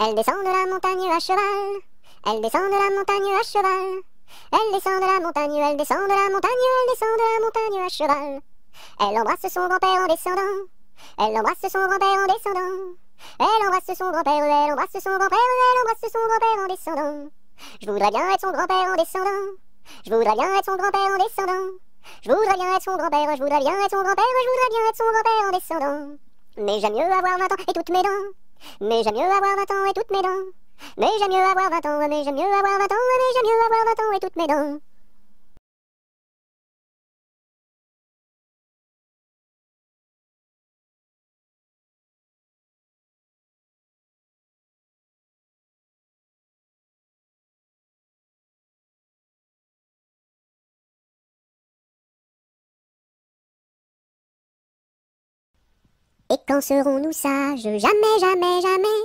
Elle descend de la montagne à cheval. Elle descend de la montagne à cheval. Elle descend de la montagne, elle descend de la montagne, elle descend de la montagne à cheval. Elle embrasse son grand-père en descendant. Elle embrasse son grand-père en descendant. Elle embrasse son grand-père, elle embrasse son grand-père, elle embrasse son grand-père en descendant. Je voudrais bien être son grand-père en descendant. Je voudrais bien être son grand-père en descendant. Je voudrais bien être son grand-père, je voudrais bien être son grand-père, je voudrais bien être son grand-père en descendant. Mais j'aime mieux avoir 20 ans et toutes mes dents. Mais j'aime mieux avoir 20 ans et toutes mes dents. Mais j'aime mieux avoir 20 ans, mais j'aime mieux avoir 20 ans, mais j'aime mieux avoir 20 ans et toutes mes dents. Et quand serons-nous sages? Jamais, jamais, jamais.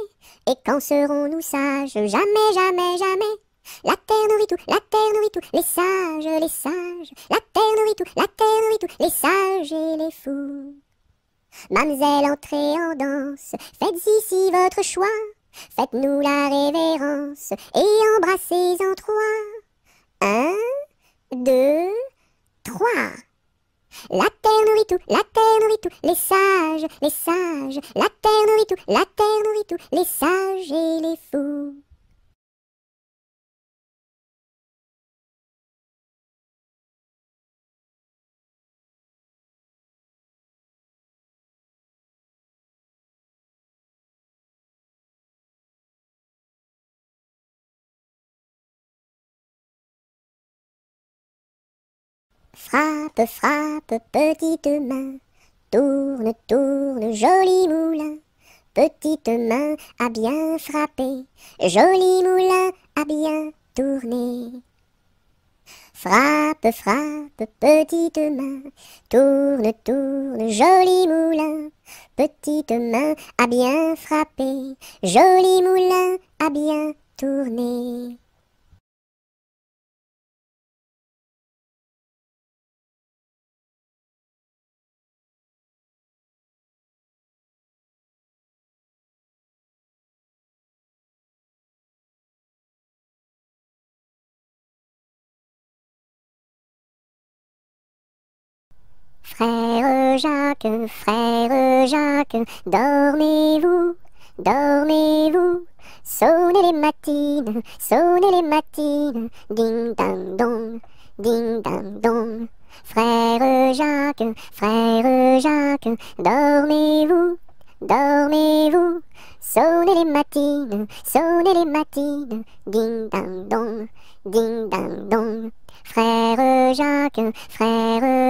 Et quand serons-nous sages? Jamais, jamais, jamais. La terre nourrit tout, la terre nourrit tout, les sages, les sages. La terre nourrit tout, la terre nourrit tout, les sages et les fous. Mademoiselle, entrez en danse, faites ici votre choix. Faites-nous la révérence et embrassez en 3. 1, 2, 3. La terre nourrit tout, la terre nourrit tout, les sages, les sages. La terre nourrit tout, la terre nourrit tout, les sages et les fous. Frappe, frappe, petite main, tourne, tourne, joli moulin. Petite main à bien frapper, joli moulin à bien tourner. Frappe, frappe, petite main, tourne, tourne, joli moulin. Petite main à bien frapper, joli moulin à bien tourner. Frère Jacques, dormez-vous, dormez-vous. Sonnez les matines, ding dang dong, ding dang dong. Frère Jacques, dormez-vous, dormez-vous. Sonnez les matines, ding dang dong, ding dang dong. Frère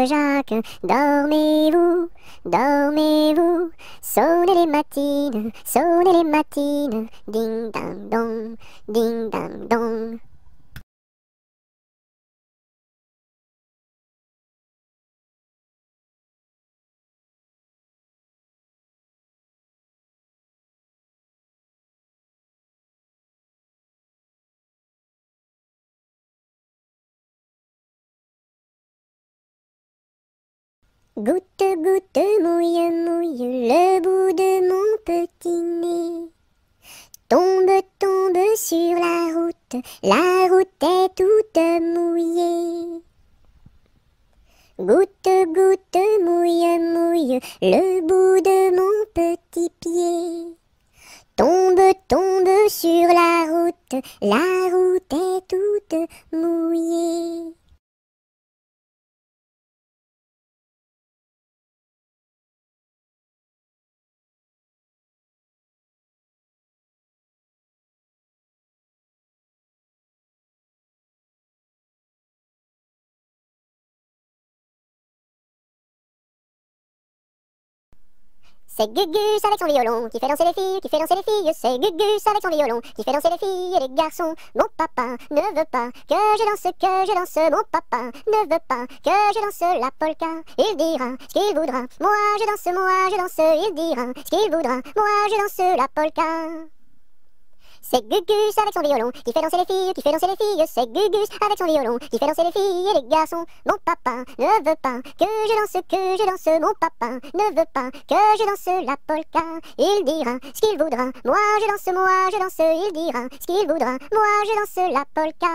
Jacques, dormez-vous, dormez-vous. Sonnez les matines, ding dang dong, ding dang dong. Goutte, goutte, mouille, mouille le bout de mon petit nez. Tombe, tombe sur la route est toute mouillée. Goutte, goutte, mouille, mouille le bout de mon petit pied. Tombe, tombe sur la route est toute mouillée. C'est Gugus avec son violon qui fait danser les filles, C'est Gugus avec son violon qui fait danser les filles et les garçons. Mon papa ne veut pas que je danse. Mon papa ne veut pas que je danse la polka. Il dira ce qu'il voudra. Moi je danse. Il dira ce qu'il voudra. Moi je danse la polka. C'est Gugus avec son violon qui fait danser les filles, qui fait danser les filles. C'est Gugus avec son violon qui fait danser les filles et les garçons. Mon papa ne veut pas que je danse. Mon papa ne veut pas que je danse la polka. Il dira ce qu'il voudra. Moi je danse. Il dira ce qu'il voudra. Moi je danse la polka.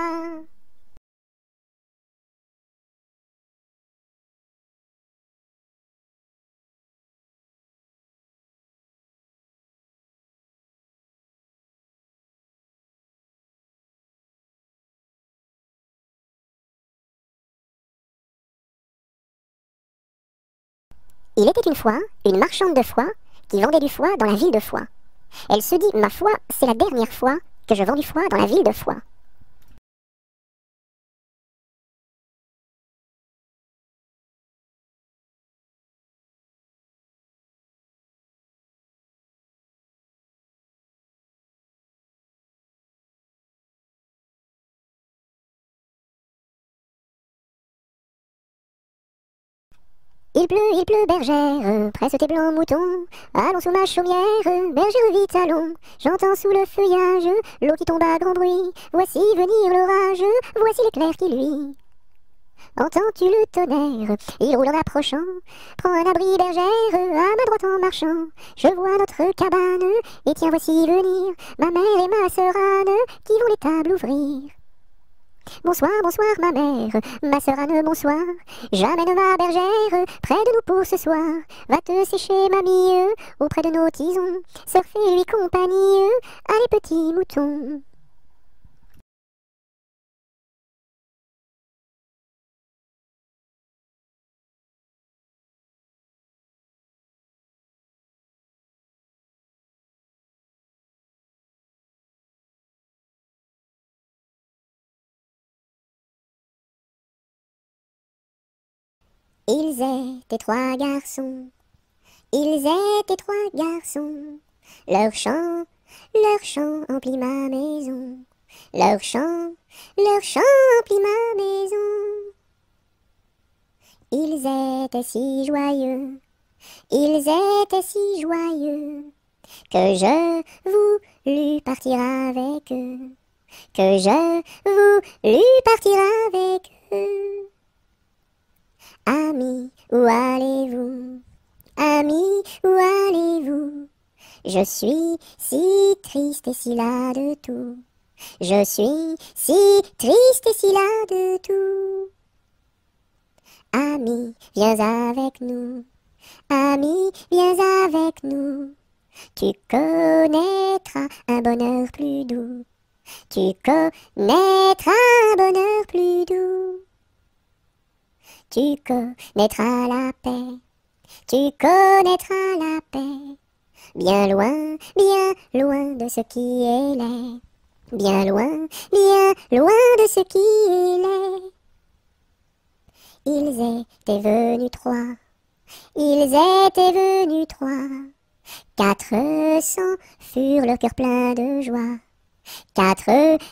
Il était une fois une marchande de foie qui vendait du foie dans la ville de Foix. Elle se dit, ma foi, c'est la dernière fois que je vends du foie dans la ville de Foix. Il pleut, bergère, presse tes blancs moutons, allons sous ma chaumière, bergère vite allons, j'entends sous le feuillage, l'eau qui tombe à grand bruit, voici venir l'orage, voici l'éclair qui luit. Entends-tu le tonnerre, il roule en approchant, prends un abri bergère, à ma droite en marchant, je vois notre cabane, et tiens voici venir, ma mère et ma sœur Anne, qui vont les tables ouvrir. Bonsoir, bonsoir ma sœur Anne, bonsoir. J'amène ma bergère près de nous pour ce soir. Va te sécher, mamie, auprès de nos tisons. Sœur fais lui compagnie, allez petits moutons. Ils étaient trois garçons, ils étaient trois garçons. Leur chant emplit ma maison. Leur chant emplit ma maison. Ils étaient si joyeux, ils étaient si joyeux, que je voulus partir avec eux, que je voulus partir avec eux. Amis, où allez-vous? Amis, où allez-vous? Je suis si triste et si las de tout. Je suis si triste et si las de tout. Amis, viens avec nous. Amis, viens avec nous. Tu connaîtras un bonheur plus doux. Tu connaîtras un bonheur plus doux. Tu connaîtras la paix, tu connaîtras la paix, bien loin de ce qui est laid, bien loin de ce qui est laid. Ils étaient venus trois, ils étaient venus trois, 400 furent le cœur plein de joie, 400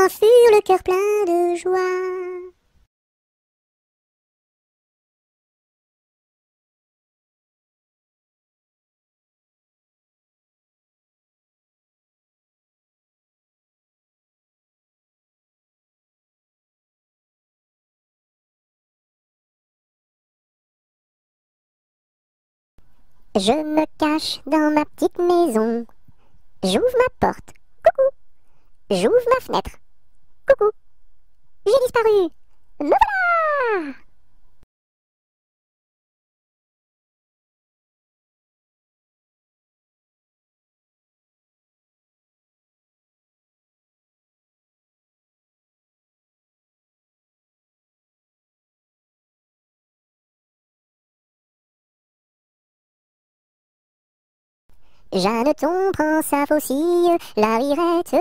furent le cœur plein de joie. Je me cache dans ma petite maison. J'ouvre ma porte. Coucou. J'ouvre ma fenêtre. Coucou. J'ai disparu. Me voilà! Jeanneton prend sa faucille, la rirette,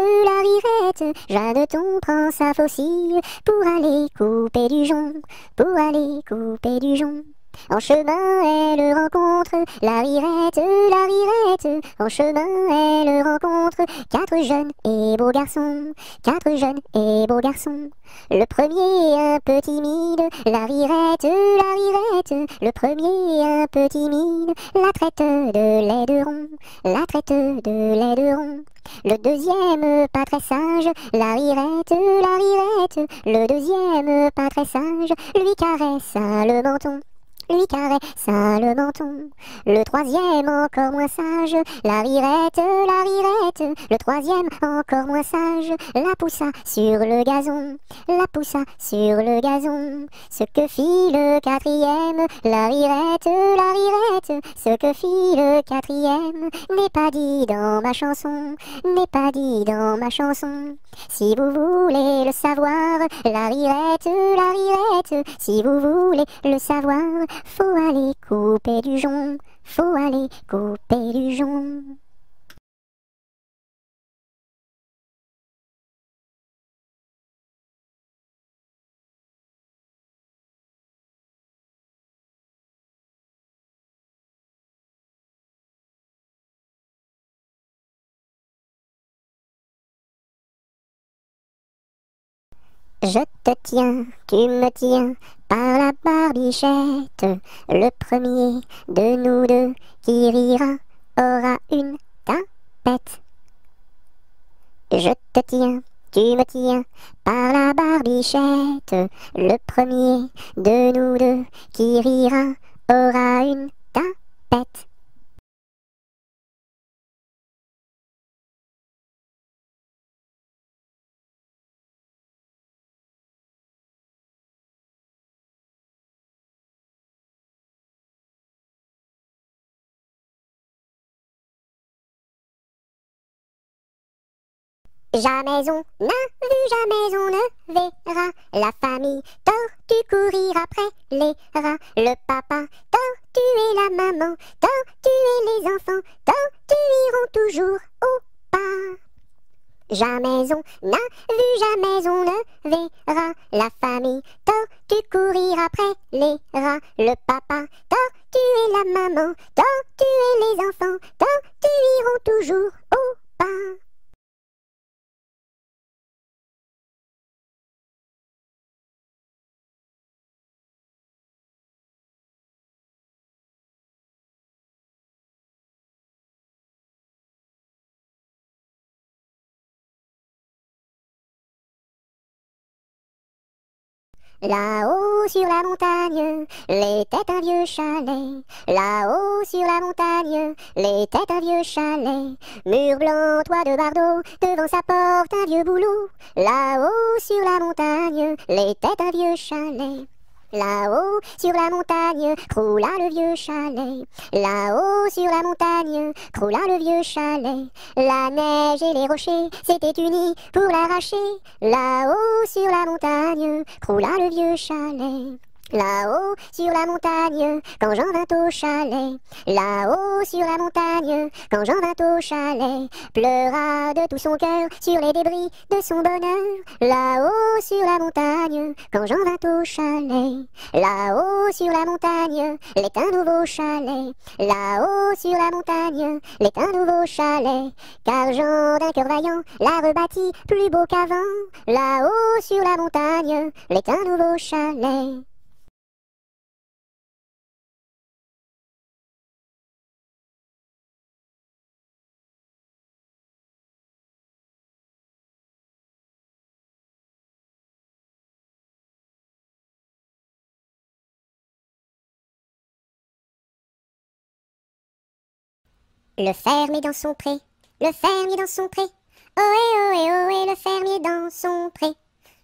Jeanneton prend sa faucille pour aller couper du jonc, pour aller couper du jonc. En chemin, elle rencontre la rirette. En chemin, elle rencontre quatre jeunes et beaux garçons, quatre jeunes et beaux garçons. Le premier un peu timide, la rirette. Le premier un peu timide, la traite de laideron, la traite de laideron. Le deuxième pas très sage, la rirette. Le deuxième pas très sage, lui caresse le menton, lui caresse le menton. Le troisième encore moins sage, la rirette. Le troisième encore moins sage, la poussa sur le gazon, la poussa sur le gazon. Ce que fit le quatrième, la rirette. Ce que fit le quatrième n'est pas dit dans ma chanson, n'est pas dit dans ma chanson. Si vous voulez le savoir, la rirette. Si vous voulez le savoir, faut aller couper du jonc, faut aller couper du jonc. Je te tiens, tu me tiens par la barbichette. Le premier de nous deux qui rira aura une tapette. Je te tiens, tu me tiens par la barbichette. Le premier de nous deux qui rira aura une tapette. Jamais on n'a vu, jamais on ne verra la famille tortue courir après les rats. Le papa tortue et la maman tortue et les enfants tortues iront toujours au pas. Jamais on n'a vu, jamais on ne verra la famille tortue courir après les rats. Le papa tortue et la maman tortue et les enfants tortues iront toujours au pas. Là-haut sur la montagne, l'était un vieux chalet. Là-haut sur la montagne, l'était un vieux chalet. Mur blanc, toit de bardeaux, devant sa porte un vieux bouleau. Là-haut sur la montagne, l'était un vieux chalet. Là-haut sur la montagne, croula le vieux chalet. Là-haut sur la montagne, croula le vieux chalet. La neige et les rochers s'étaient unis pour l'arracher. Là-haut sur la montagne, croula le vieux chalet. Là-haut sur la montagne, quand j'en vins au chalet. Là-haut sur la montagne, quand j'en vins au chalet. Pleura de tout son cœur sur les débris de son bonheur. Là-haut sur la montagne, quand j'en vins au chalet. Là-haut sur la montagne, l'est un nouveau chalet. Là-haut sur la montagne, l'est un nouveau chalet. Car Jean d'un cœur vaillant l'a rebâti plus beau qu'avant. Là-haut sur la montagne, l'est un nouveau chalet. Le fermier dans son pré, le fermier dans son pré. Ohé, ohé, ohé, le fermier dans son pré.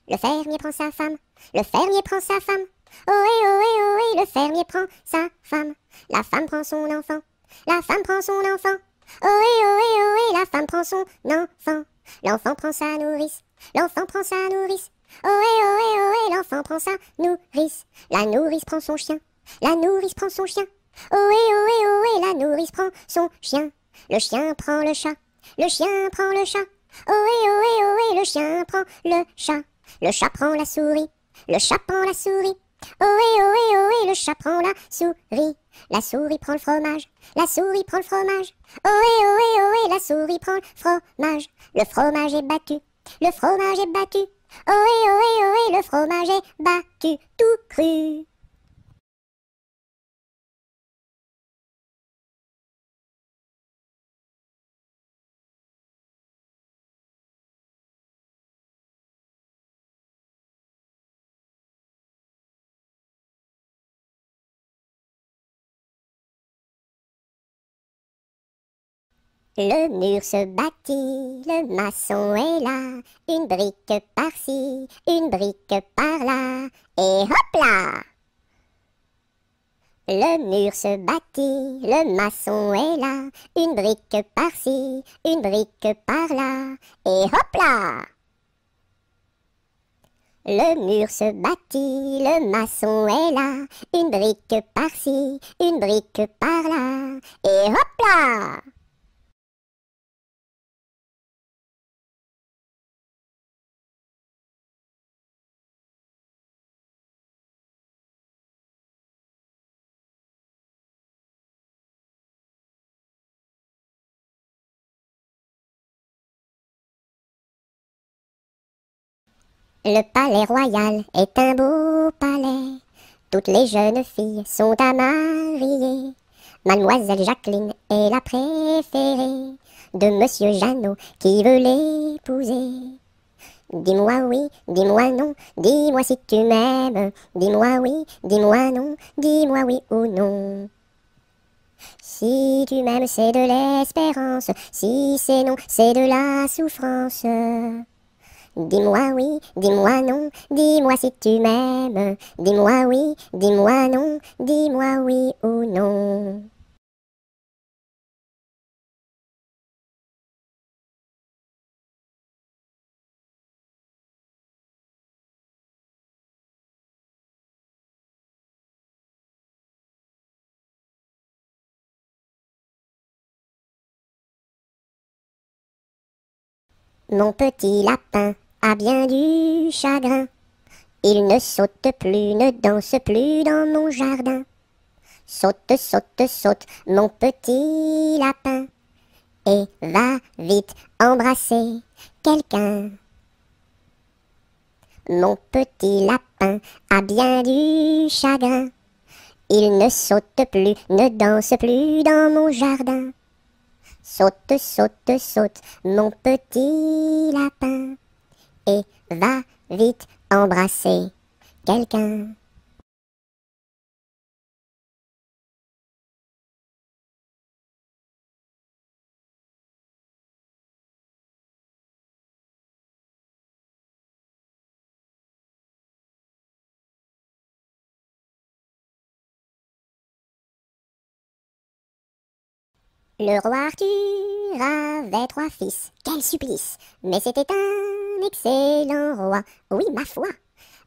Le fermier prend sa femme, le fermier prend sa femme. Ohé, ohé, ohé, le fermier prend sa femme. La femme prend son enfant, la femme prend son enfant. Ohé, ohé, ohé, la femme prend son enfant. L'enfant prend sa nourrice, l'enfant prend sa nourrice. Ohé, ohé, ohé, l'enfant prend sa nourrice. La nourrice prend son chien, la nourrice prend son chien. Ohé, ohé, ohé, la nourrice prend son chien. Le chien prend le chat, le chien prend le chat. Ohé, ohé, ohé, le chien prend le chat. Le chat prend la souris, le chat prend la souris. Ohé, ohé, ohé, le chat prend la souris prend le fromage, la souris prend le fromage. Ohé, ohé, ohé, la souris prend le fromage est battu, le fromage est battu. Ohé, ohé, ohé, le fromage est battu, tout cru. Le mur se bâtit, le maçon est là, une brique par-ci, une brique par-là, et hop là! Le mur se bâtit, le maçon est là, une brique par-ci, une brique par-là, et hop là! Le mur se bâtit, le maçon est là, une brique par-ci, une brique par-là, et hop là! Le palais royal est un beau palais. Toutes les jeunes filles sont à marier. Mademoiselle Jacqueline est la préférée de Monsieur Jeannot qui veut l'épouser. Dis-moi oui, dis-moi non, dis-moi si tu m'aimes. Dis-moi oui, dis-moi non, dis-moi oui ou non. Si tu m'aimes, c'est de l'espérance. Si c'est non, c'est de la souffrance. Dis-moi oui, dis-moi non, dis-moi si tu m'aimes. Dis-moi oui, dis-moi non, dis-moi oui ou non. Mon petit lapin a bien du chagrin. Il ne saute plus, ne danse plus dans mon jardin. Saute, saute, saute, mon petit lapin, et va vite embrasser quelqu'un. Mon petit lapin a bien du chagrin. Il ne saute plus, ne danse plus dans mon jardin. Saute, saute, saute, mon petit lapin, et va vite embrasser quelqu'un. Le roi Arthur avait 3 fils, quel supplice! Mais c'était un excellent roi, oui ma foi.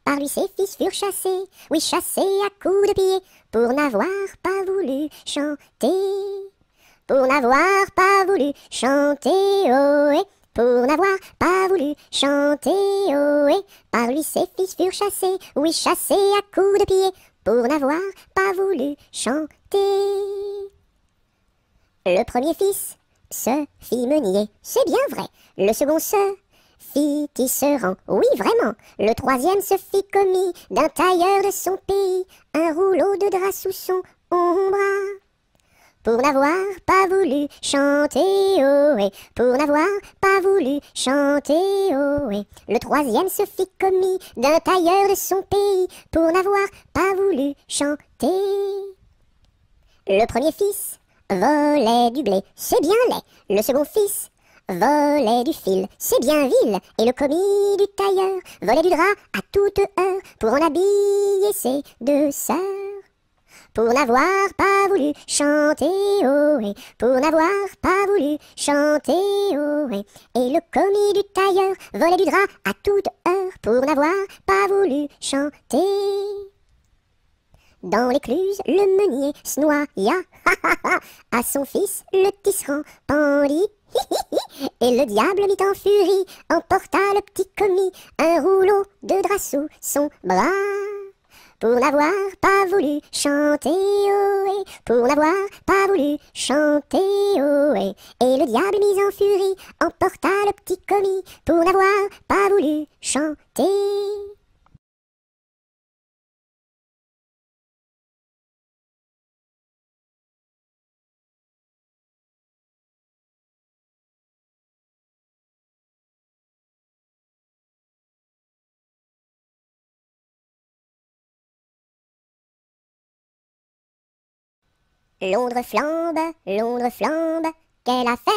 Par lui ses fils furent chassés, oui chassés à coups de pied, pour n'avoir pas voulu chanter. Pour n'avoir pas voulu chanter, ohé, pour n'avoir pas voulu chanter, ohé. Par lui ses fils furent chassés, oui chassés à coups de pied, pour n'avoir pas voulu chanter. Le premier fils se fit meunier, c'est bien vrai. Le second se fit tisserand, oui vraiment. Le troisième se fit commis d'un tailleur de son pays, un rouleau de drap sous son bras. Pour n'avoir pas voulu chanter, ohé, pour n'avoir pas voulu chanter, ohé. Le troisième se fit commis d'un tailleur de son pays, pour n'avoir pas voulu chanter. Le premier fils volait du blé, c'est bien laid. Le second fils volait du fil, c'est bien vil. Et le commis du tailleur volait du drap à toute heure pour en habiller ses 2 sœurs. Pour n'avoir pas voulu chanter, ohé, pour n'avoir pas voulu chanter, ohé. Et le commis du tailleur volait du drap à toute heure pour n'avoir pas voulu chanter. Dans l'écluse, le meunier se noya, à son fils le tisserand pendit, et le diable mit en furie, emporta le petit commis, un rouleau de drap sous son bras. pour n'avoir pas voulu chanter, ohé, pour n'avoir pas voulu chanter, ohé. Et le diable mis en furie emporta le petit commis pour n'avoir pas voulu chanter. Londres flambe, quelle affaire,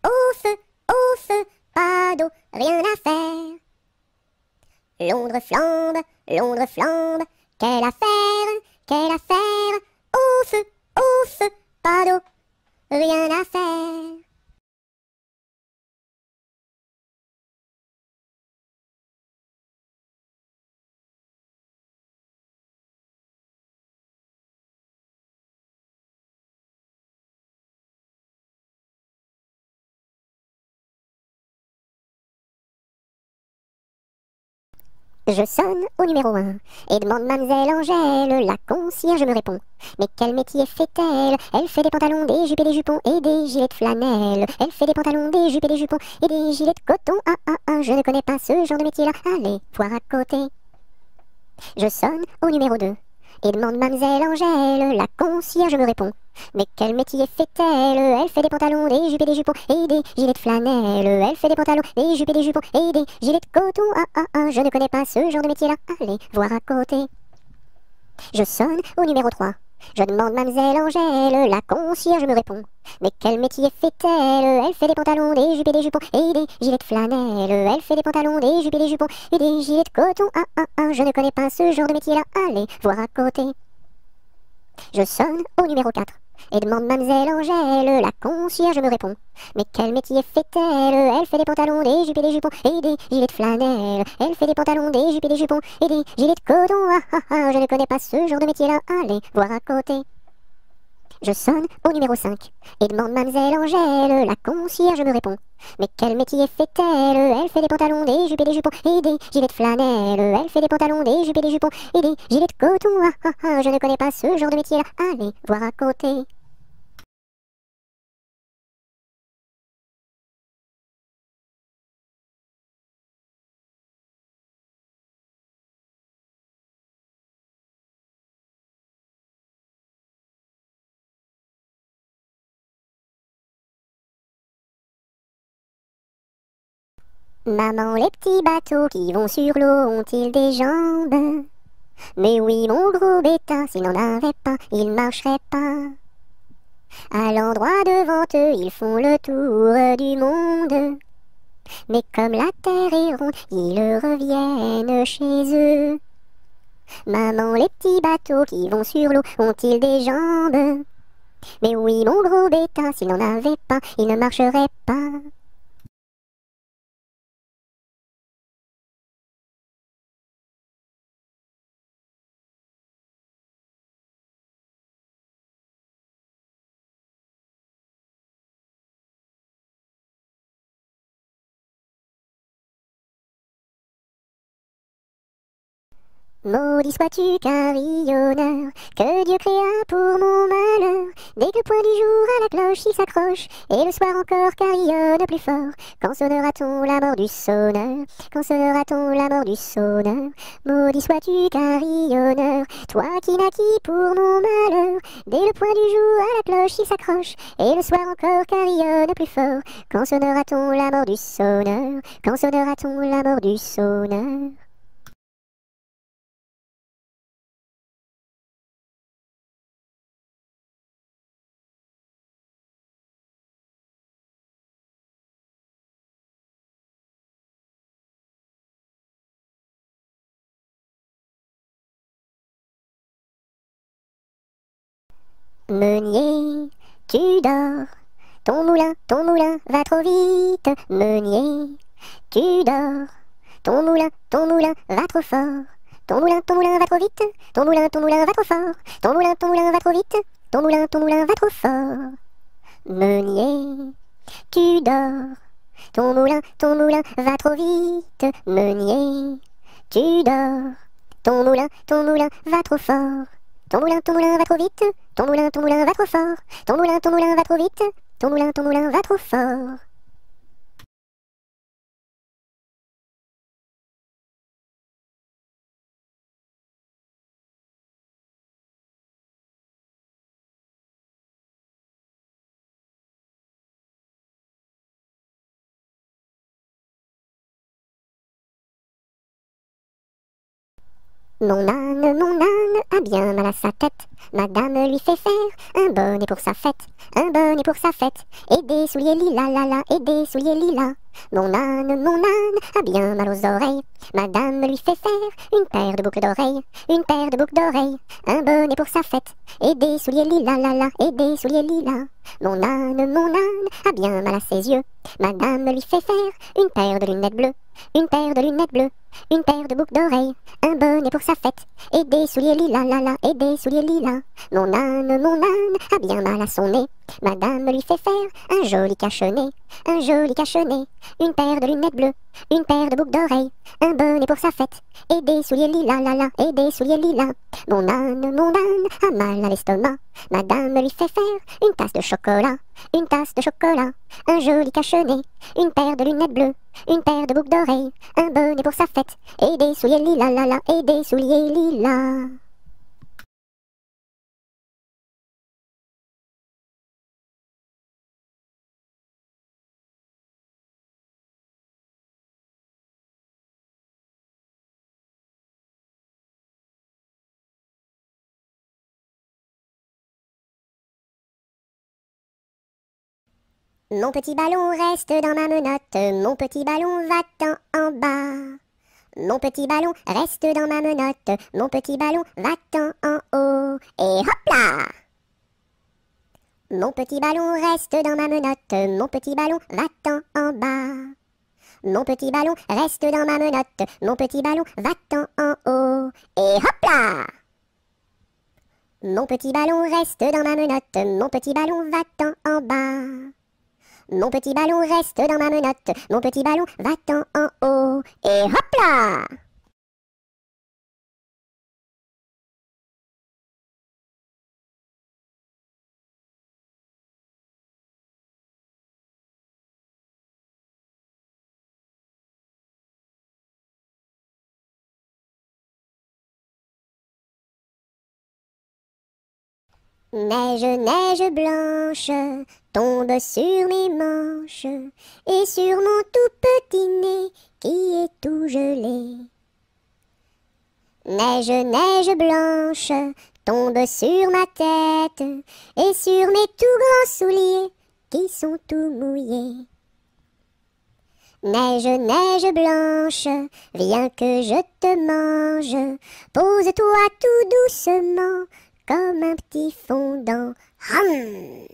au feu, pas d'eau, rien à faire. Londres flambe, quelle affaire, au feu, pas d'eau, rien à faire. Je sonne au numéro 1 et demande mademoiselle Angèle, la concierge me répond. Mais quel métier fait-elle? Elle fait des pantalons, des jupes et des jupons et des gilets de flanelle. Elle fait des pantalons, des jupes et des jupons et des gilets de coton. Je ne connais pas ce genre de métier-là. Allez, voir à côté. Je sonne au numéro 2 et demande mademoiselle Angèle, la concierge me répond. Mais quel métier fait-elle? Elle fait des pantalons, des jupes et des jupons et des gilets de flanelle. Elle fait des pantalons, des jupes et des jupons et des gilets de coton. Je ne connais pas ce genre de métier-là. Allez, voir à côté. Je sonne au numéro 3. Je demande mademoiselle Angèle, la concierge me répond. Mais quel métier fait-elle? Elle fait des pantalons, des jupes et des jupons et des gilets de flanelle. Elle fait des pantalons, des jupes et des jupons et des gilets de coton. Je ne connais pas ce genre de métier-là. Allez, voir à côté. Je sonne au numéro 4 et demande mademoiselle Angèle, la concierge me répond. Mais quel métier fait-elle? Elle fait des pantalons, des jupes et des jupons et des gilets de flanelle. Elle fait des pantalons, des jupes et des jupons et des gilets de coton. Je ne connais pas ce genre de métier-là. Allez, voir à côté. Je sonne au numéro 5 et demande mademoiselle Angèle, la concierge me répond. Mais quel métier fait-elle? Elle fait des pantalons, des jupes et des jupons et des gilets de flanelle. Elle fait des pantalons, des jupes et des jupons et des gilets de coton. Je ne connais pas ce genre de métier-là. Allez, voir à côté. Maman, les petits bateaux qui vont sur l'eau ont-ils des jambes? Mais oui, mon gros bêta, s'il n'en avait pas, il marcherait pas. À l'endroit devant eux, ils font le tour du monde. Mais comme la terre est ronde, ils reviennent chez eux. Maman, les petits bateaux qui vont sur l'eau ont-ils des jambes? Mais oui, mon gros bêta, s'il n'en avait pas, il ne marcherait pas. Maudit sois-tu carillonneur, que Dieu créa pour mon malheur. Dès que le point du jour à la cloche il s'accroche, et le soir encore carillonne plus fort. Quand sonnera-t-on la mort du sonneur? Quand sonnera-t-on la mort du sonneur? Maudit sois-tu carillonneur, toi qui naquis pour mon malheur. Dès le point du jour à la cloche il s'accroche, et le soir encore carillonne plus fort. Quand sonnera-t-on la mort du sonneur? Quand sonnera-t-on la mort du sonneur? Meunier, tu dors, ton moulin va trop vite. Meunier, tu dors, ton moulin va trop fort. Ton moulin va trop vite. Ton moulin va trop fort. Ton moulin va trop vite. Ton moulin va trop fort. Meunier, tu dors, ton moulin va trop vite. Meunier, tu dors, ton moulin va trop fort. Ton moulin va trop vite. Ton moulin va trop fort. Ton moulin va trop vite. Ton moulin va trop fort. Mon âne a bien mal à sa tête. Madame lui fait faire un bonnet pour sa fête, un bonnet pour sa fête, et des souliers lilas, la la, et des souliers lilas. Mon âne a bien mal aux oreilles. Madame lui fait faire une paire de boucles d'oreilles, une paire de boucles d'oreilles, un bonnet pour sa fête, et des souliers lilas, la la, et des souliers lilas. Mon âne a bien mal à ses yeux. Madame lui fait faire une paire de lunettes bleues, une paire de lunettes bleues, une paire de boucles d'oreilles, un bonnet pour sa fête, et des souliers lilas, la la, et des souliers lilas. Mon âne a bien mal à son nez. Madame lui fait faire un joli cache-nez, un joli cache-nez, une paire de lunettes bleues, une paire de boucles d'oreilles, un bonnet pour sa fête, et des souliers lilas, la la, et des souliers lilas. Mon âne a mal à l'estomac. Madame lui fait faire une tasse de chocolat, une tasse de chocolat, un joli cache-nez, une paire de lunettes bleues, une paire de boucles d'oreilles, un bonnet pour sa fête, et des souliers lilas, la la, et des souliers lilas. Mon petit ballon reste dans ma menotte, mon petit ballon va-t'en en bas. Mon petit ballon reste dans ma menotte, mon petit ballon va-t'en en haut, et hop là! Mon petit ballon reste dans ma menotte, mon petit ballon va-t'en en bas. Mon petit ballon reste dans ma menotte, mon petit ballon va-t'en en haut, et hop là! Mon petit ballon reste dans ma menotte, mon petit ballon va-t'en en bas. Mon petit ballon reste dans ma menotte, mon petit ballon va-t'en en haut, et hop là! Neige, neige blanche, tombe sur mes manches, et sur mon tout petit nez, qui est tout gelé. Neige, neige blanche, tombe sur ma tête, et sur mes tout grands souliers, qui sont tout mouillés. Neige, neige blanche, viens que je te mange, pose-toi tout doucement, comme un petit fondant. Hum.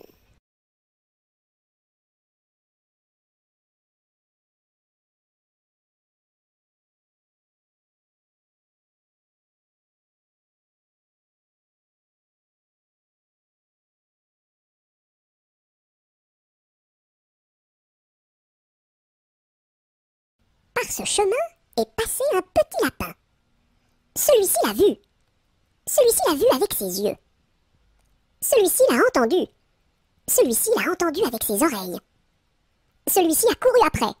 Par ce chemin est passé un petit lapin. Celui-ci l'a vu. Celui-ci l'a vu avec ses yeux. Celui-ci l'a entendu. Celui-ci l'a entendu avec ses oreilles. Celui-ci a couru après.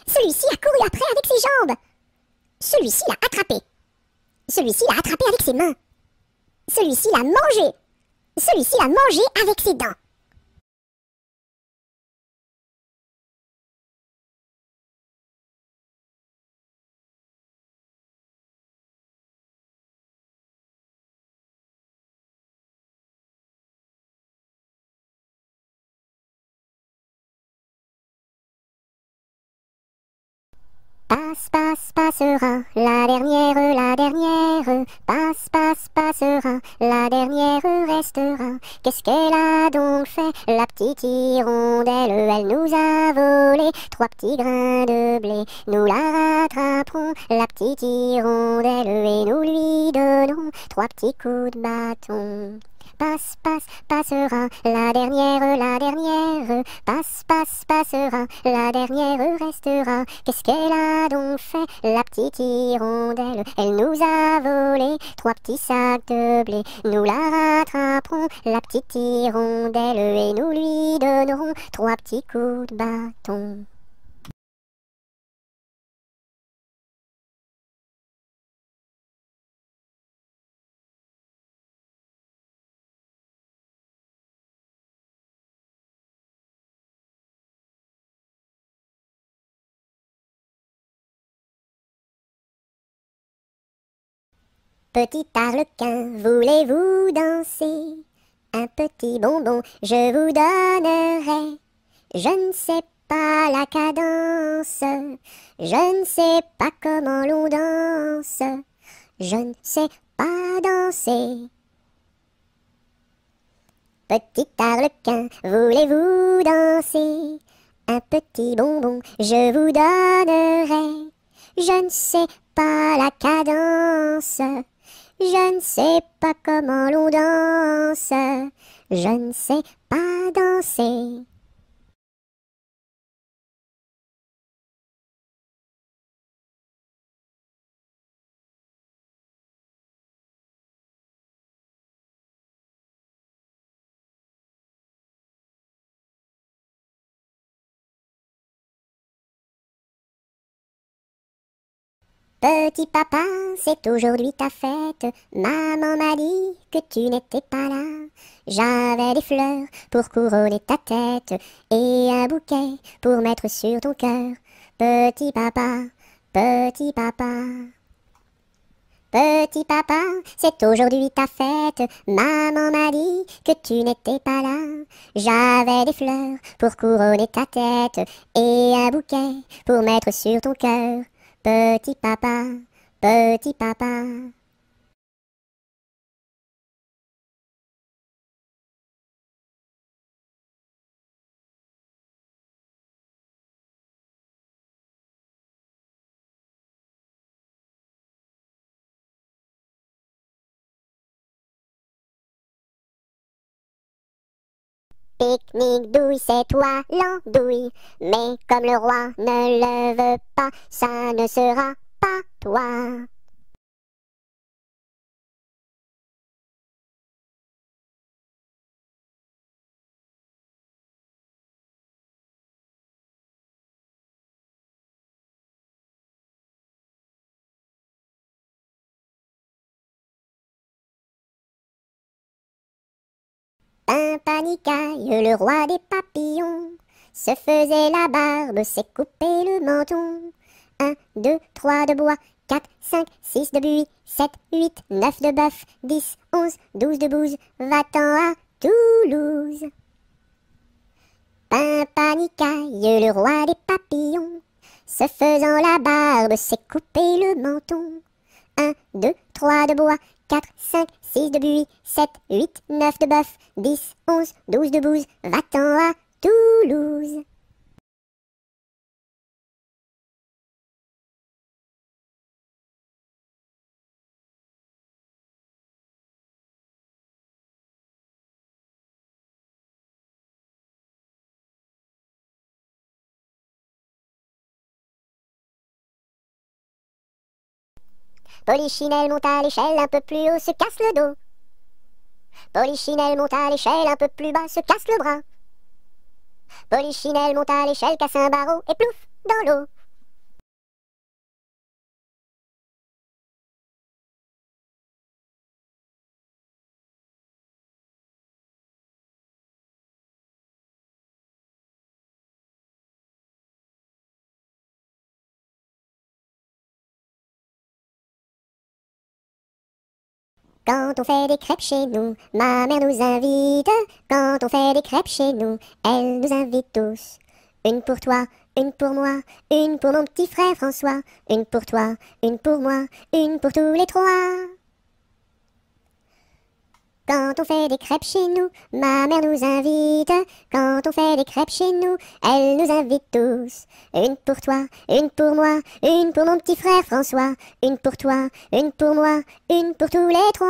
Celui-ci a couru après avec ses jambes. Celui-ci l'a attrapé. Celui-ci l'a attrapé avec ses mains. Celui-ci l'a mangé. Celui-ci l'a mangé avec ses dents. Passe, passe, passera, la dernière, passe, passe, passera, la dernière restera. Qu'est-ce qu'elle a donc fait, la petite hirondelle? Elle nous a volé 3 petits grains de blé. Nous la rattraperons, la petite hirondelle, et nous lui donnerons 3 petits coups de bâton. passe, passe, passera, la dernière, passe, passe, passera, la dernière restera. Qu'est-ce qu'elle a donc fait, la petite hirondelle? Elle nous a volé 3 petits sacs de blé. Nous la rattraperons, la petite hirondelle, et nous lui donnerons 3 petits coups de bâton. Petit arlequin, voulez-vous danser? Un petit bonbon, je vous donnerai. Je ne sais pas la cadence, je ne sais pas comment l'on danse, je ne sais pas danser. Petit arlequin, voulez-vous danser? Un petit bonbon, je vous donnerai. Je ne sais pas la cadence, je ne sais pas comment l'on danse, je ne sais pas danser. Petit papa, c'est aujourd'hui ta fête. Maman m'a dit que tu n'étais pas là. J'avais des fleurs pour couronner ta tête et un bouquet pour mettre sur ton cœur. Petit papa, petit papa. Petit papa, c'est aujourd'hui ta fête. Maman m'a dit que tu n'étais pas là. J'avais des fleurs pour couronner ta tête et un bouquet pour mettre sur ton cœur. Petit papa, petit papa. Pique-nique douille, c'est toi l'andouille, mais comme le roi ne le veut pas, ça ne sera pas toi. Pimpanicaille, le roi des papillons, se faisait la barbe, s'est coupé le menton. 1, 2, 3 de bois, 4, 5, 6 de buis, 7, 8, 9 de bœuf, 10, 11, 12 de bouse, va-t'en à Toulouse. Pimpanicaille, le roi des papillons, se faisant la barbe, s'est coupé le menton. 1, 2, 3 de bois, 4, 5, 6 de buis, 7, 8, 9 de bœuf, 10, 11, 12 de bouse, va-t'en à Toulouse. Polichinelle monte à l'échelle, un peu plus haut, se casse le dos. Polichinelle monte à l'échelle, un peu plus bas, se casse le bras. Polichinelle monte à l'échelle, casse un barreau et plouf dans l'eau. Quand on fait des crêpes chez nous, ma mère nous invite. Quand on fait des crêpes chez nous, elle nous invite tous. Une pour toi, une pour moi, une pour mon petit frère François. Une pour toi, une pour moi, une pour tous les trois. Quand on fait des crêpes chez nous, ma mère nous invite. Quand on fait des crêpes chez nous, elle nous invite tous. Une pour toi, une pour moi, une pour mon petit frère François. Une pour toi, une pour moi, une pour tous les trois.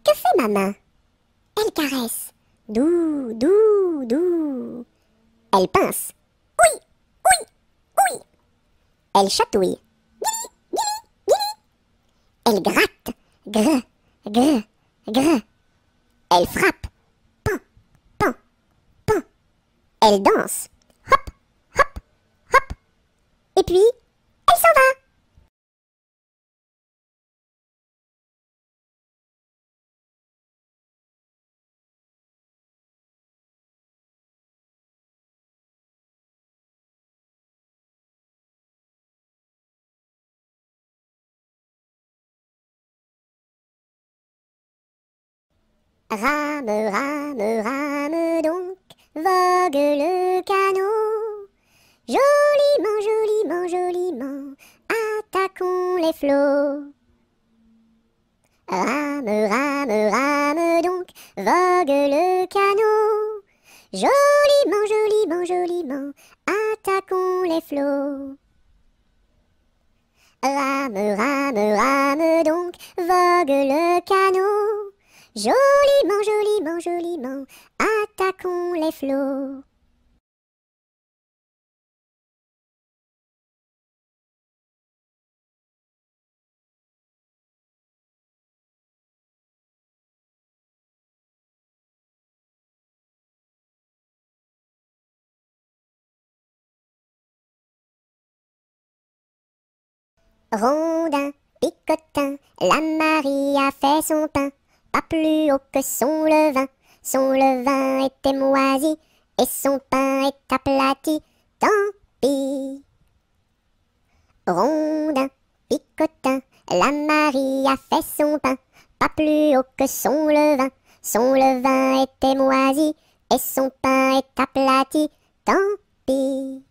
Que fait ma main? Elle caresse. Doux, doux, doux. Elle pince. Oui, oui, oui. Elle chatouille. Gili, gili, gili. Elle gratte. Grr, grr, grr. Elle frappe. Pan, pan, pan. Elle danse. Hop, hop, hop. Et puis, elle s'en va. Rame, rame, rame donc, vogue le canot. Joliment, joliment, joliment, attaquons les flots. Rame, rame, rame donc, vogue le canot. Joliment, joliment, joliment, attaquons les flots. Rame, rame, rame donc, vogue le canot. Joliment, joliment, joliment, attaquons les flots. Rondin, picotin, la Marie a fait son pain, pas plus haut que son levain était moisi, et son pain est aplati, tant pis. Rondin, picotin, la Marie a fait son pain, pas plus haut que son levain était moisi, et son pain est aplati, tant pis.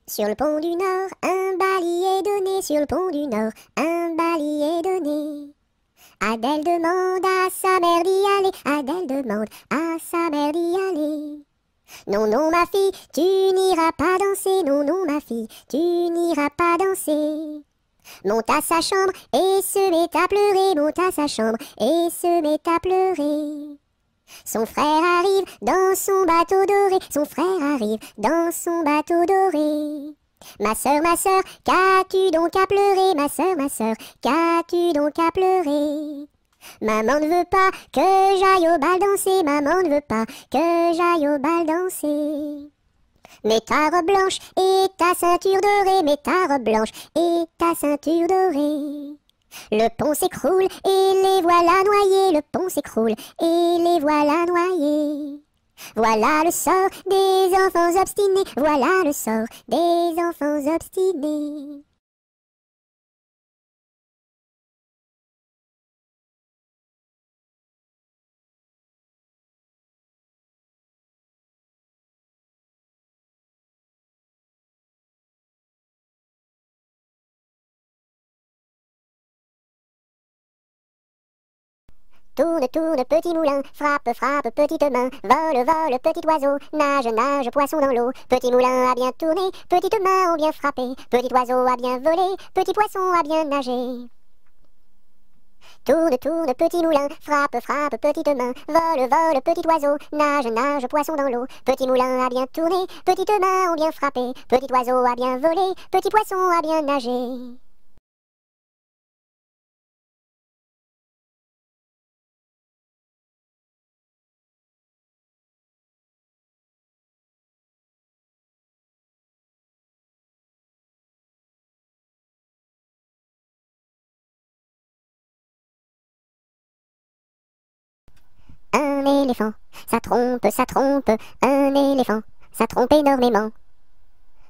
Sur le pont du Nord, un bailli est donné, sur le pont du Nord, un bailli est donné. Adèle demande à sa mère d'y aller, Adèle demande à sa mère d'y aller. Non, non, ma fille, tu n'iras pas danser, non, non, ma fille, tu n'iras pas danser. Monte à sa chambre et se met à pleurer, monte à sa chambre et se met à pleurer. Son frère arrive dans son bateau doré, son frère arrive dans son bateau doré. Ma sœur, qu'as-tu donc à pleurer, ma sœur, qu'as-tu donc à pleurer? Maman ne veut pas que j'aille au bal danser, maman ne veut pas que j'aille au bal danser. Mets ta robe blanche et ta ceinture dorée, mets ta robe blanche et ta ceinture dorée. Le pont s'écroule et les voilà noyés, le pont s'écroule et les voilà noyés. Voilà le sort des enfants obstinés, voilà le sort des enfants obstinés. Tourne, tourne, petit moulin, frappe, frappe, petite main, vole, vole, petit oiseau, nage, nage, poisson dans l'eau. Petit moulin a bien tourné, petites mains ont bien frappé, petit oiseau a bien volé, petit poisson a bien nagé. Tourne, tourne, petit moulin, frappe, frappe, petite main, vole, vole, petit oiseau, nage, nage, poisson dans l'eau. Petit moulin a bien tourné, petites mains ont bien frappé, petit oiseau a bien volé, petit poisson a bien nagé. Un éléphant, ça trompe, un éléphant, ça trompe énormément.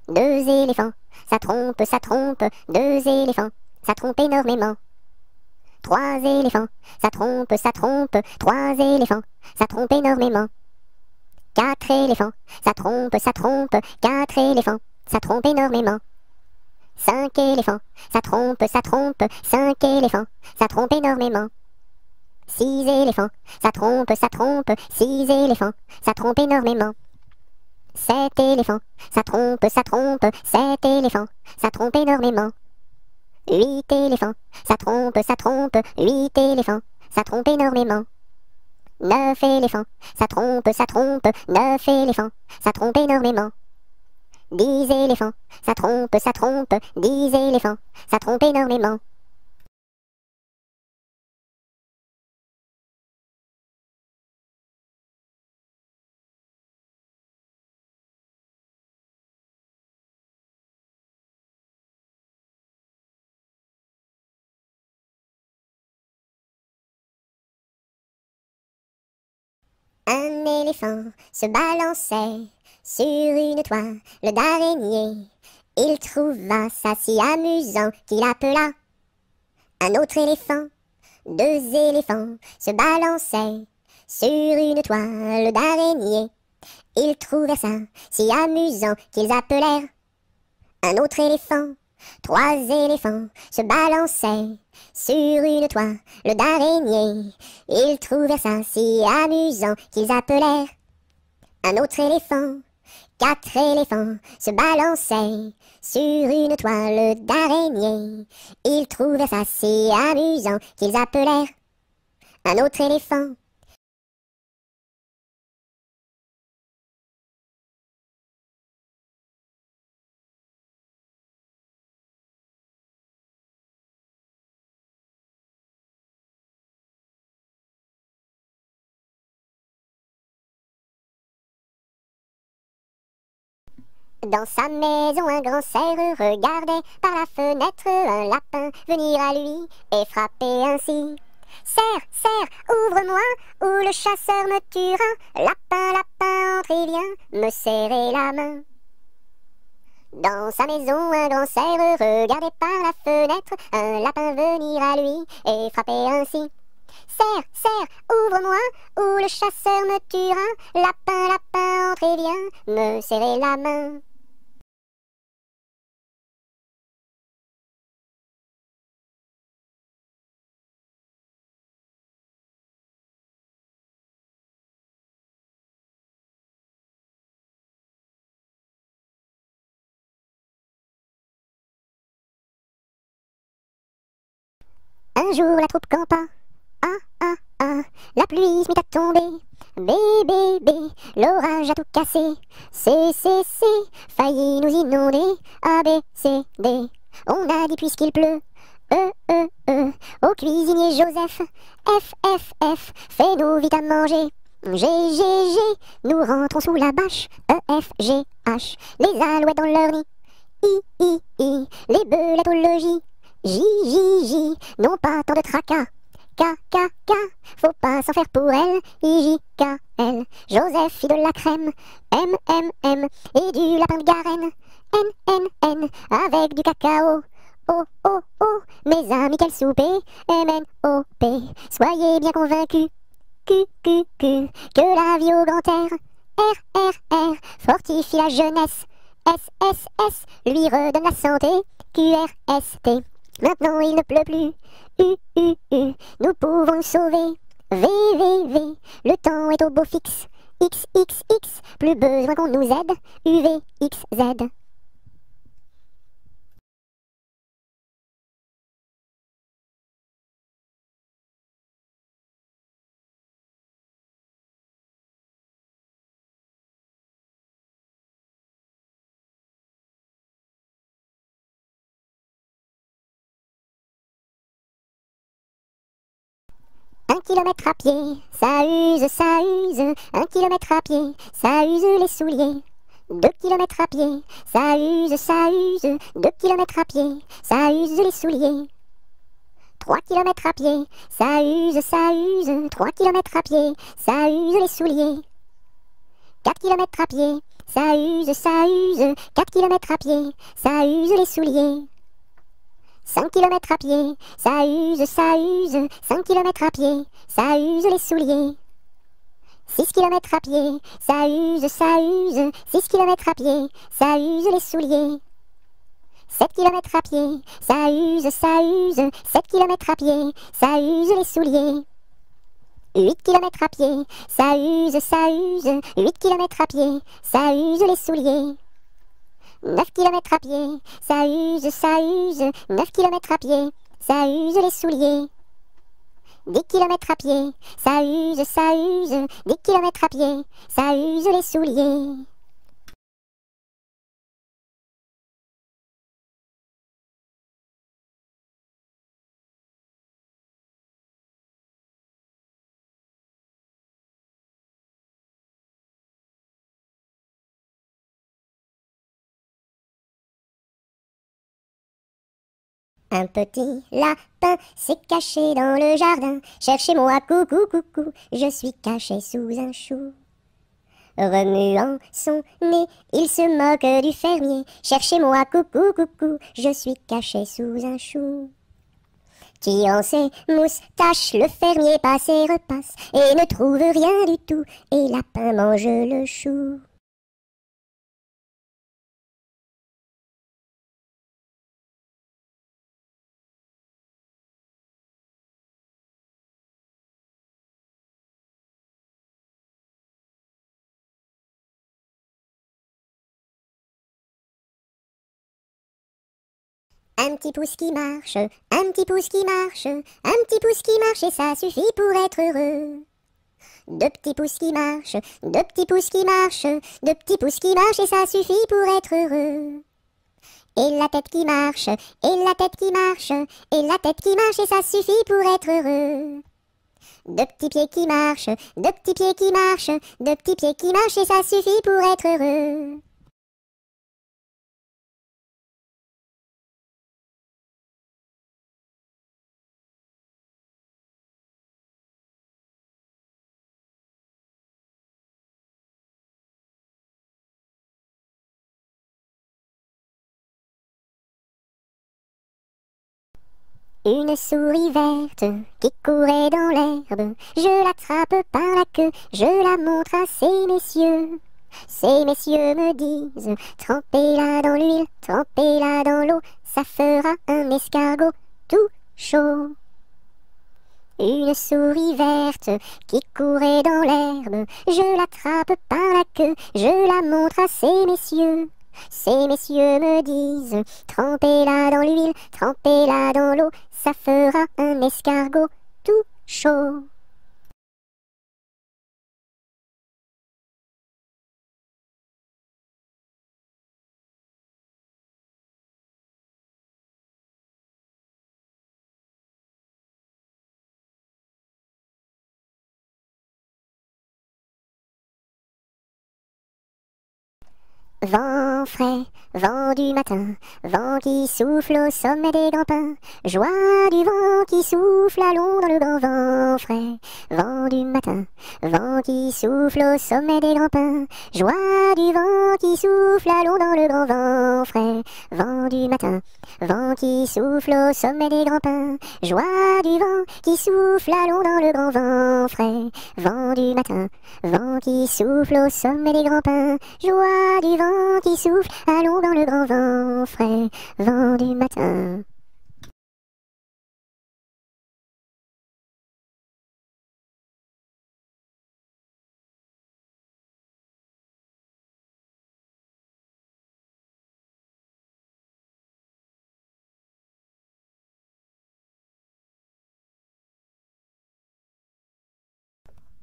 Deux éléphants, ça trompe, deux éléphants, ça trompe énormément. Trois éléphants, ça trompe, trois éléphants, ça trompe énormément. Quatre éléphants, ça trompe, quatre éléphants, ça trompe énormément. 5 éléphants, ça trompe, 5 éléphants, ça trompe énormément. 6 éléphants, ça trompe, 6 éléphants, ça trompe énormément. 7 éléphants, ça trompe, 7 éléphants, ça trompe énormément. 8 éléphants, ça trompe, 8 éléphants, ça trompe énormément. 9 éléphants, ça trompe, 9 éléphants, ça trompe énormément. 10 éléphants, ça trompe, 10 éléphants, ça trompe énormément. Un éléphant se balançait sur une toile d'araignée. Il trouva ça si amusant qu'il appela un autre éléphant. 2 éléphants se balançaient sur une toile d'araignée. Ils trouvèrent ça si amusant qu'ils appelèrent un autre éléphant. 3 éléphants se balançaient sur une toile d'araignée. Ils trouvèrent ça si amusant qu'ils appelèrent un autre éléphant. 4 éléphants se balançaient sur une toile d'araignée. Ils trouvèrent ça si amusant qu'ils appelèrent un autre éléphant. Dans sa maison, un grand cerf regardait par la fenêtre un lapin venir à lui et frapper ainsi. Cerf, cerf, ouvre-moi, ou le chasseur me tuera. Lapin, lapin, entre et viens me serrer la main. Dans sa maison, un grand cerf regardait par la fenêtre un lapin venir à lui et frapper ainsi. Cerf, cerf, ouvre-moi, ou le chasseur me tuera. Lapin, lapin, entre et viens me serrer la main. Un jour la troupe campa, ah ah ah, la pluie se mit à tomber. Bé, bé, bé, l'orage a tout cassé. C, failli nous inonder. A, B, C, D, on a dit puisqu'il pleut. Au cuisinier Joseph. F, F, F, fais-nous vite à manger. G, G, G, nous rentrons sous la bâche. E, F, G, H, les alouettes dans leur nid. I, les belettes au logis. J, J, J, non pas tant de tracas. K, K, K, faut pas s'en faire pour elle. I, J, K, L, Joseph fit de la crème. M, M, M, et du lapin de Garenne. N, N, N, avec du cacao. O, O, O, mes amis, quel souper. M, N, O, P, soyez bien convaincus. Q, Q, Q, que la vie au grand air. R, R, R, fortifie la jeunesse. S, S, S, lui redonne la santé. Q, R, S, T, maintenant il ne pleut plus. U, nous pouvons nous sauver. V, V, le temps est au beau fixe. X, X, X, plus besoin qu'on nous aide. U, V, X, Z. Un kilomètre à pied, ça use, ça use. 1 kilomètre à pied, ça use les souliers. 2 kilomètres à pied, ça use, ça use. 2 kilomètres à pied, ça use les souliers. 3 kilomètres à pied, ça use, ça use. 3 kilomètres à pied, ça use les souliers. 4 kilomètres à pied, ça use, ça use. 4 kilomètres à pied, ça use les souliers. 5 kilomètres à pied, ça use, ça use. 5 kilomètres à pied, ça use les souliers. 6 kilomètres à pied, ça use, ça use. 6 kilomètres à pied, ça use les souliers. 7 kilomètres à pied, ça use, 7 kilomètres à pied, ça use les souliers. 8 kilomètres à pied, ça use, 8 kilomètres à pied, ça use les souliers. 9 kilomètres à pied, ça use, 9 kilomètres à pied, ça use les souliers. 10 kilomètres à pied, ça use, 10 kilomètres à pied, ça use les souliers. Un petit lapin s'est caché dans le jardin. Cherchez-moi, coucou, coucou, je suis caché sous un chou. Remuant son nez, il se moque du fermier. Cherchez-moi, coucou, coucou, je suis caché sous un chou. Tirant ses moustaches, le fermier passe et repasse et ne trouve rien du tout, et lapin mange le chou. Un petit pouce qui marche, un petit pouce qui marche, un petit pouce qui marche et ça suffit pour être heureux. Deux petits pouces qui marchent, deux petits pouces qui marchent, deux petits pouces qui marchent et ça suffit pour être heureux. Et la tête qui marche, et la tête qui marche, et la tête qui marche et ça suffit pour être heureux. Deux petits pieds qui marchent, deux petits pieds qui marchent, deux petits pieds qui marchent et ça suffit pour être heureux. Une souris verte qui courait dans l'herbe, je l'attrape par la queue, je la montre à ces messieurs. Ces messieurs me disent, trempez-la dans l'huile, trempez-la dans l'eau, ça fera un escargot tout chaud. Une souris verte qui courait dans l'herbe, je l'attrape par la queue, je la montre à ces messieurs. Ces messieurs me disent, trempez-la dans l'huile, trempez-la dans l'eau, ça fera un escargot tout chaud. Vent frais, vent du matin, vent qui souffle au sommet des grands pins, joie du vent qui souffle, allons dans le grand vent frais. Vent du matin, vent qui souffle au sommet des grands pins, joie du vent qui souffle, allons dans le grand vent frais. Vent du matin, vent qui souffle au sommet des grands pins, joie du vent qui souffle, allons dans le grand vent frais. Vent du matin, vent qui souffle au sommet des grands pins, joie du vent qui souffle, allons dans le grand vent frais, vent du matin.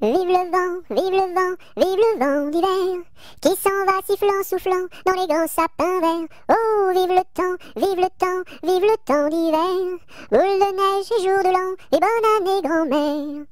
Vive le vent, vive le vent, vive le vent d'hiver, qui s'en va sifflant, soufflant dans les grands sapins verts. Oh, vive le temps, vive le temps, vive le temps d'hiver, boule de neige et jour de l'an, et bonne année grand-mère.